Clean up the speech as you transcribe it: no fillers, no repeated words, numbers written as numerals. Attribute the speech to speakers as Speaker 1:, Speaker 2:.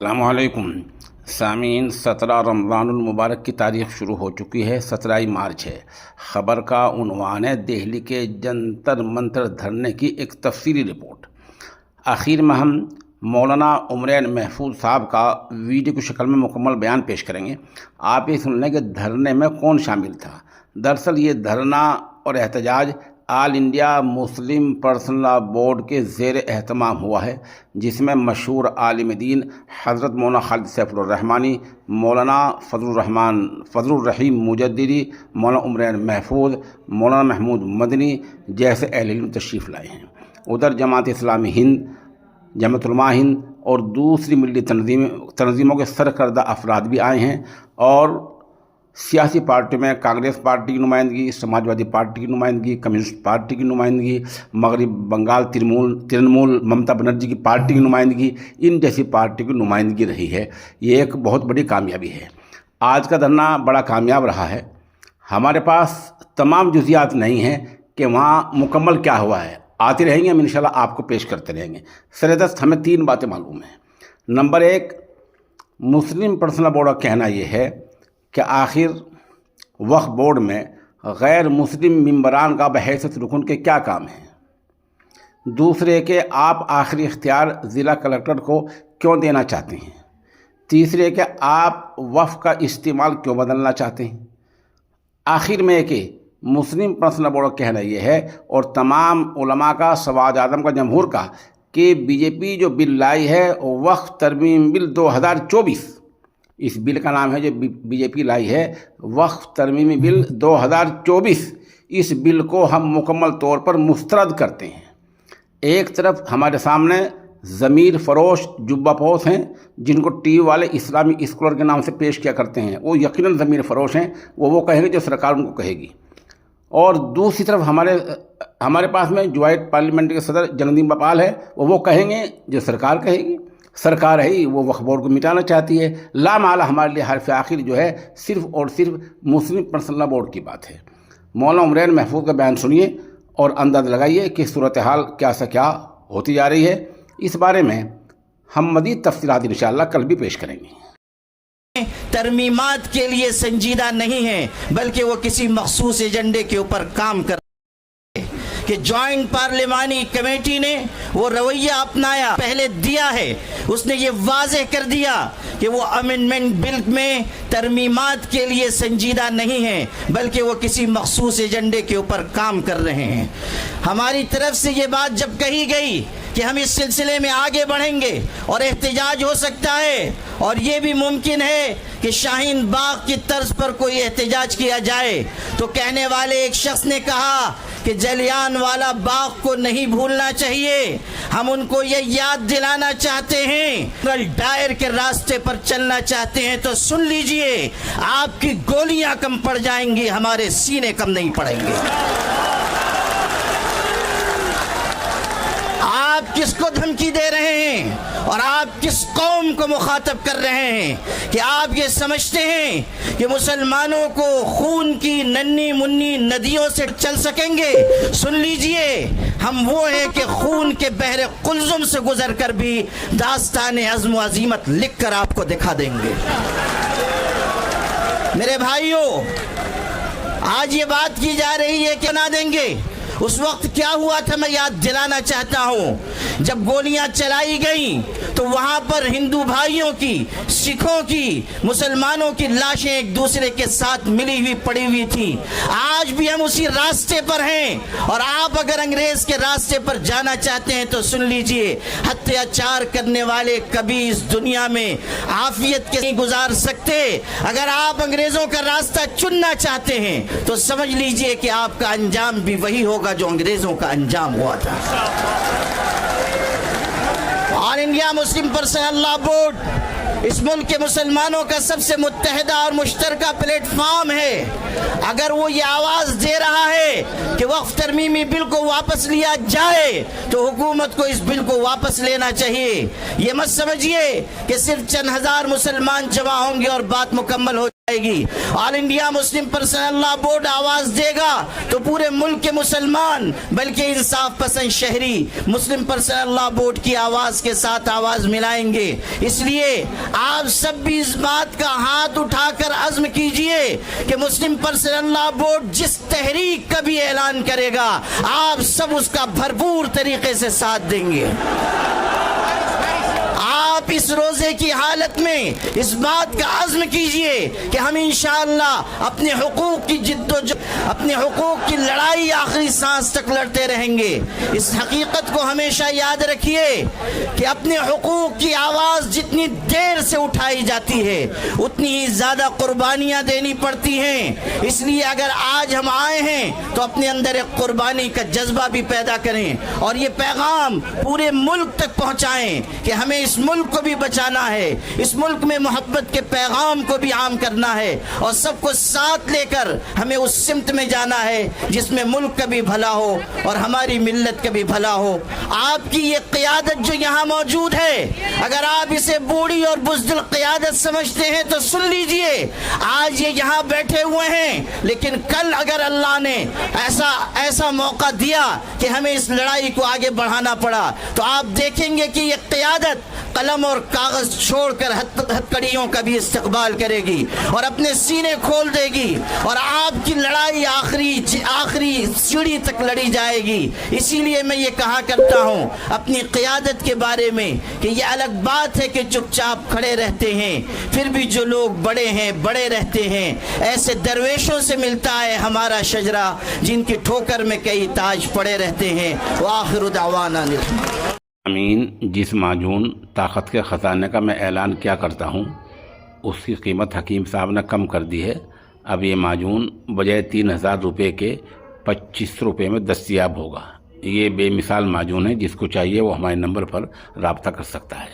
Speaker 1: السلام علیکم سامعین، 17 رمضان المبارک کی تاریخ شروع ہو چکی ہے۔ 17 مارچ ہے۔ خبر کا عنوان ہے دہلی کے جنتر منتر دھرنے کی ایک تفصیلی رپورٹ۔ آخر میں ہم مولانا عمرین محفوظ صاحب کا ویڈیو کی شکل میں مکمل بیان پیش کریں گے۔ آپ یہ سن لیں کہ دھرنے میں کون شامل تھا۔ دراصل یہ دھرنا اور احتجاج All India Muslim Personal Law Board کے زیر اہتمام ہوا ہے، جس میں مشہور عالم دین حضرت مولانا خالد سیف الرحمانی، مولانا فضل الرحیم مجددی، مولانا عمرین محفوظ، مولانا محمود مدنی جیسے اہل علم تشریف لائے ہیں۔ ادھر جماعت اسلامی ہند، جمعیت علماء ہند اور دوسری ملی تنظیموں کے سرکردہ افراد بھی آئے ہیں، اور سیاسی پارٹی میں کانگریس پارٹی کی نمائندگی، سماجوادی پارٹی کی نمائندگی، کمیونسٹ پارٹی کی نمائندگی، مغرب بنگال ترنمول ممتا بنرجی کی پارٹی کی نمائندگی، ان جیسی پارٹی کی نمائندگی رہی ہے۔ یہ ایک بہت بڑی کامیابی ہے۔ آج کا دھرنا بڑا کامیاب رہا ہے۔ ہمارے پاس تمام جزیات نہیں ہیں کہ وہاں مکمل کیا ہوا ہے، آتے رہیں گے، ہم انشاءاللہ آپ کو پیش کرتے رہیں گے۔ سردست ہمیں 3 باتیں معلوم ہیں۔ نمبر 1، مسلم پرسنل بورڈ کا کہنا یہ ہے کہ آخر وقف بورڈ میں غیر مسلم ممبران کا بحیثیت رکن کے کیا کام ہے۔ دوسرے کہ آپ آخری اختیار ضلع کلکٹر کو کیوں دینا چاہتے ہیں۔ تیسرے کہ آپ وقف کا استعمال کیوں بدلنا چاہتے ہیں۔ آخر میں کہ مسلم پرسنل بورڈ کا کہنا یہ ہے، اور تمام علماء کا، سواد اعظم کا، جمہور کا، کہ بی جے پی جو بل لائی ہے وقف ترمیم بل 2024، اس بل کا نام ہے جو بی جے پی لائی ہے وقف ترمیمی بل 2024، اس بل کو ہم مکمل طور پر مسترد کرتے ہیں۔ ایک طرف ہمارے سامنے ضمیر فروش جبہ پوش ہیں، جن کو ٹی وی والے اسلامی اسکالر کے نام سے پیش کیا کرتے ہیں، وہ یقیناً ضمیر فروش ہیں، وہ کہیں گے جو سرکار ان کو کہے گی۔ اور دوسری طرف ہمارے پاس میں جوائنٹ پارلیمنٹ کے صدر جگدیپ بپال ہے، وہ کہیں گے جو سرکار کہے گی۔ سرکار ہے ہی وہ وقف بورڈ کو مٹانا چاہتی ہے۔ لامحالہ ہمارے لیے حرف آخر جو ہے صرف اور صرف مسلم پرسنل لاء بورڈ کی بات ہے۔ مولانا عمرین محفوظ کا بیان سنیے اور انداز لگائیے کہ صورتحال کیا سے کیا ہوتی جا رہی ہے۔ اس بارے میں ہم مزید تفصیلات انشاءاللہ کل بھی پیش کریں گے۔
Speaker 2: ترمیمات کے لیے سنجیدہ نہیں ہیں، بلکہ وہ کسی مخصوص ایجنڈے کے اوپر کام کر کہ جوائنٹ پارلیمانی کمیٹی نے وہ رویہ اپنایا، پہلے دیا ہے، اس نے یہ واضح کر دیا کہ وہ امینڈمنٹ بل میں ترمیمات کے لیے سنجیدہ نہیں ہیں، بلکہ وہ کسی مخصوص ایجنڈے کے اوپر کام کر رہے ہیں۔ ہماری طرف سے یہ بات جب کہی گئی کہ ہم اس سلسلے میں آگے بڑھیں گے اور احتجاج ہو سکتا ہے، اور یہ بھی ممکن ہے کہ شاہین باغ کی طرز پر کوئی احتجاج کیا جائے، تو کہنے والے ایک شخص نے کہا کہ جلیان والا باغ کو نہیں بھولنا چاہیے، ہم ان کو یہ یاد دلانا چاہتے ہیں، ڈائر کے راستے پر چلنا چاہتے ہیں تو سن لیجئے، آپ کی گولیاں کم پڑ جائیں گی، ہمارے سینے کم نہیں پڑیں گے۔ آپ کس کو دھمکی دے رہے ہیں اور آپ کس قوم کو مخاطب کر رہے ہیں کہ آپ یہ سمجھتے ہیں کہ مسلمانوں کو خون کی ننھی منی ندیوں سے چل سکیں گے؟ سن لیجئے، ہم وہ ہیں کہ خون کے بحر قلزم سے گزر کر بھی داستان عزم و عزیمت لکھ کر آپ کو دکھا دیں گے۔ میرے بھائیوں، آج یہ بات کی جا رہی ہے کہ نہ دیں گے، اس وقت کیا ہوا تھا میں یاد دلانا چاہتا ہوں۔ جب گولیاں چلائی گئیں تو وہاں پر ہندو بھائیوں کی، سکھوں کی، مسلمانوں کی لاشیں ایک دوسرے کے ساتھ ملی ہوئی پڑی ہوئی تھی۔ آج بھی ہم اسی راستے پر ہیں، اور آپ اگر انگریز کے راستے پر جانا چاہتے ہیں تو سن لیجئے، اتیاچار کرنے والے کبھی اس دنیا میں عافیت کے نہیں گزار سکتے۔ اگر آپ انگریزوں کا راستہ چننا چاہتے ہیں تو سمجھ لیجئے کہ آپ کا انجام بھی وہی ہوگا جو انگریزوں کا انجام ہوا تھا۔ All India Muslim Personal Law Board اس ملک کے مسلمانوں کا سب سے متحدہ اور مشترکہ پلیٹ فارم ہے۔ اگر وہ یہ آواز دے رہا ہے کہ وقف ترمیمی بل کو واپس لیا جائے تو حکومت کو اس بل کو واپس لینا چاہیے۔ یہ مت سمجھیے کہ صرف چند ہزار مسلمان جمع ہوں گے اور بات مکمل ہو گی. آل انڈیا مسلم پرسنل لا بورڈ آواز دے گا تو پورے ملک کے مسلمان بلکہ انصاف پسند شہری مسلم پرسنل لا بورڈ کی آواز کے ساتھ آواز ملائیں گے. اس لیے آپ سب بھی اس بات کا ہاتھ اٹھا کر عزم کیجئے کہ مسلم پرسنل لا بورڈ جس تحریک کا بھی اعلان کرے گا آپ سب اس کا بھرپور طریقے سے ساتھ دیں گے. آپ اس روزے کی حالت میں اس بات کا عزم کیجئے کہ ہم انشاءاللہ اپنے حقوق کی اپنے حقوق کی لڑائی آخری سانس تک لڑتے رہیں گے. اس حقیقت کو ہمیشہ یاد رکھیے کہ اپنے حقوق کی آواز جتنی دیر سے اٹھائی جاتی ہے اتنی ہی زیادہ قربانیاں دینی پڑتی ہیں. اس لیے اگر آج ہم آئے ہیں تو اپنے اندر ایک قربانی کا جذبہ بھی پیدا کریں اور یہ پیغام پورے ملک تک پہنچائیں کہ ہمیں اس ملک کو بھی بچانا ہے, اس ملک میں محبت کے پیغام کو بھی عام کرنا ہے اور سب کو ساتھ لے کر ہمیں اس سمت میں جانا ہے جس میں ملک کا بھی بھلا ہو اور ہماری ملت کا بھی بھلا ہو. آپ کی یہ قیادت جو یہاں موجود ہے اگر آپ اسے بوڑھی اور بزدل قیادت سمجھتے ہیں تو سن لیجئے, آج یہ یہاں بیٹھے ہوئے ہیں لیکن کل اگر اللہ نے ایسا موقع دیا کہ ہمیں اس لڑائی کو آگے بڑھانا پڑا تو آپ دیکھیں گے کہ یہ قیادت قلم اور کاغذ چھوڑ کر ہتھکڑیوں کا بھی استقبال کرے گی اور اپنے سینے کھول دے گی اور آپ کی لڑائی آخری سیڑھی تک لڑی جائے گی. اسی لیے میں یہ کہا کرتا ہوں اپنی قیادت کے بارے میں کہ یہ الگ بات ہے کہ چپ چاپ کھڑے رہتے ہیں, پھر بھی جو لوگ بڑے ہیں بڑے رہتے ہیں. ایسے درویشوں سے ملتا ہے ہمارا شجرہ جن کی ٹھوکر میں کئی تاج پڑے رہتے ہیں. وآخر دعوانا
Speaker 1: امین, جس معجون طاقت کے خزانے کا میں اعلان کیا کرتا ہوں اس کی قیمت حکیم صاحب نے کم کر دی ہے. اب یہ معجون بجائے 3000 روپے کے 2500 روپے میں دستیاب ہوگا. یہ بے مثال معجون ہے, جس کو چاہیے وہ ہمارے نمبر پر رابطہ کر سکتا ہے.